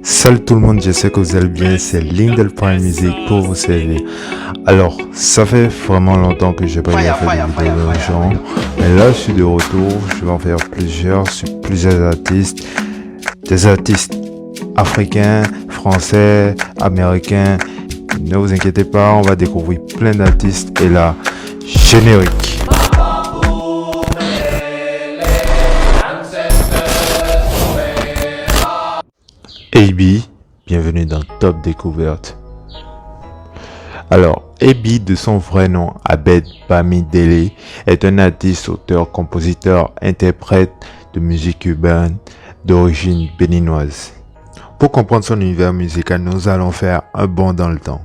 Salut tout le monde, je sais que vous allez bien, c'est Lindell Prime Music pour vous servir. Alors, ça fait vraiment longtemps que j'ai pas fait de vidéos de genre, mais là je suis de retour, je vais en faire plusieurs sur plusieurs artistes, des artistes africains, français, américains. Ne vous inquiétez pas, on va découvrir plein d'artistes et là, générique. AB, bienvenue dans Top Découverte. Alors, AB, de son vrai nom, Abed Bamidele, est un artiste, auteur, compositeur, interprète de musique urbaine d'origine béninoise. Pour comprendre son univers musical, nous allons faire un bond dans le temps.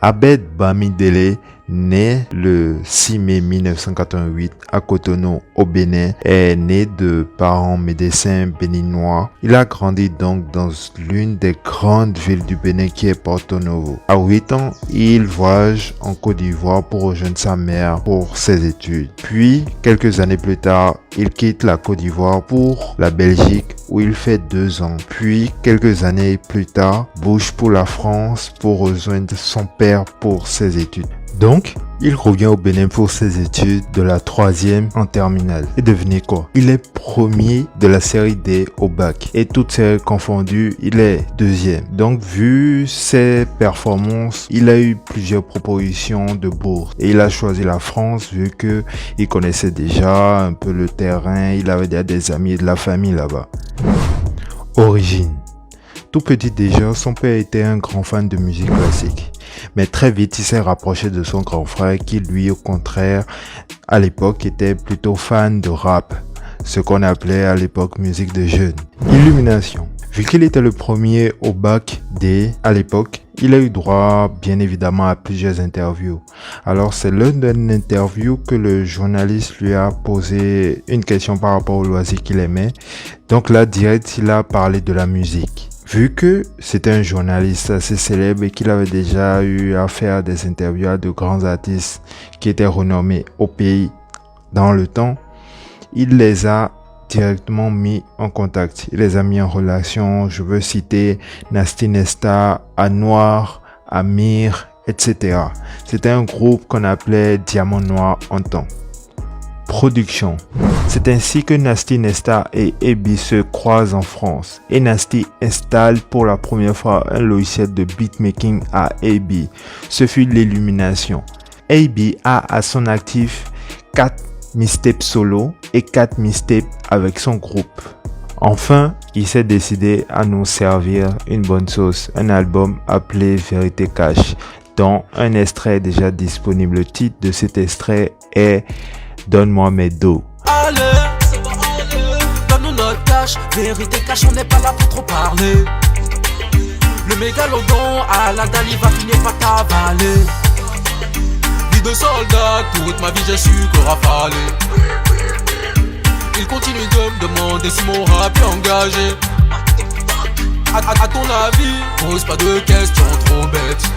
Abed Bamidele, né le 6 mai 1988 à Cotonou au Bénin, est né de parents médecins béninois. Il a grandi donc dans l'une des grandes villes du Bénin qui est Porto Novo. À 8 ans, il voyage en Côte d'Ivoire pour rejoindre sa mère pour ses études. Puis, quelques années plus tard, il quitte la Côte d'Ivoire pour la Belgique où il fait 2 ans. Puis, quelques années plus tard, bouge pour la France pour rejoindre son père pour ses études. Donc, il revient au Bénin pour ses études de la 3e en terminale. Et devinez quoi? Il est premier de la série D au bac. Et toutes séries confondues, il est 2e. Donc, vu ses performances, il a eu plusieurs propositions de bourse. Et il a choisi la France vu que il connaissait déjà un peu le terrain. Il avait déjà des amis et de la famille là-bas. Origine. Tout petit déjà, son père était un grand fan de musique classique. Mais très vite, il s'est rapproché de son grand frère qui, lui, au contraire, à l'époque, était plutôt fan de rap, ce qu'on appelait à l'époque musique de jeunes. Illumination. Vu qu'il était le premier au bac D à l'époque, il a eu droit, bien évidemment, à plusieurs interviews. Alors, c'est lors d'une interview que le journaliste lui a posé une question par rapport au loisir qu'il aimait. Donc là, direct, il a parlé de la musique. Vu que c'était un journaliste assez célèbre et qu'il avait déjà eu à faire des interviews à de grands artistes qui étaient renommés au pays dans le temps, il les a directement mis en contact. Il les a mis en relation. Je veux citer Nasty Nesta, Anwar, Amir, etc. C'était un groupe qu'on appelait Diamant Noir en temps. Production. C'est ainsi que Nasty Nesta et AB se croisent en France et Nasty installe pour la première fois un logiciel de beatmaking à AB. Ce fut l'illumination. AB a à son actif 4 mixtapes solo et 4 mixtapes avec son groupe. Enfin, il s'est décidé à nous servir une bonne sauce, un album appelé Vérité Cash, dont un extrait est déjà disponible. Le titre de cet extrait est Donne-moi mes dos. Allez, donne-nous notre cash, vérité cash, on n'est pas là pour trop parler. Le mégalodon à la dalle, il va finir par t'avaler. Vie de soldat, toute ma vie j'ai su que rafaler. Il continue de me demander si mon rap est engagé. À ton avis, pose pas de questions trop bêtes.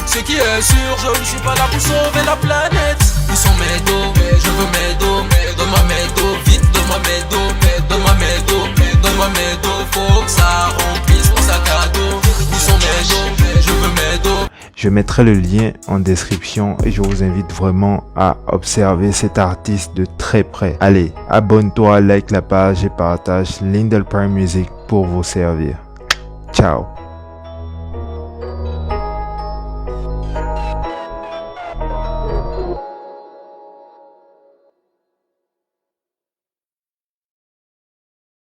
Ce qui est sûr, je ne suis pas là pour sauver la planète. Où sont mes dos? Je veux mes dos. Donne-moi mes dos, vite, donne-moi mes dos. Donne-moi mes dos, donne-moi mes dos. Faut que ça remplisse mon sac à dos. Où sont mes dos? Je veux mes dos. Je mettrai le lien en description et je vous invite vraiment à observer cet artiste de très près. Allez, abonne-toi, like la page et partage Lindell Prime Music pour vous servir. Ciao.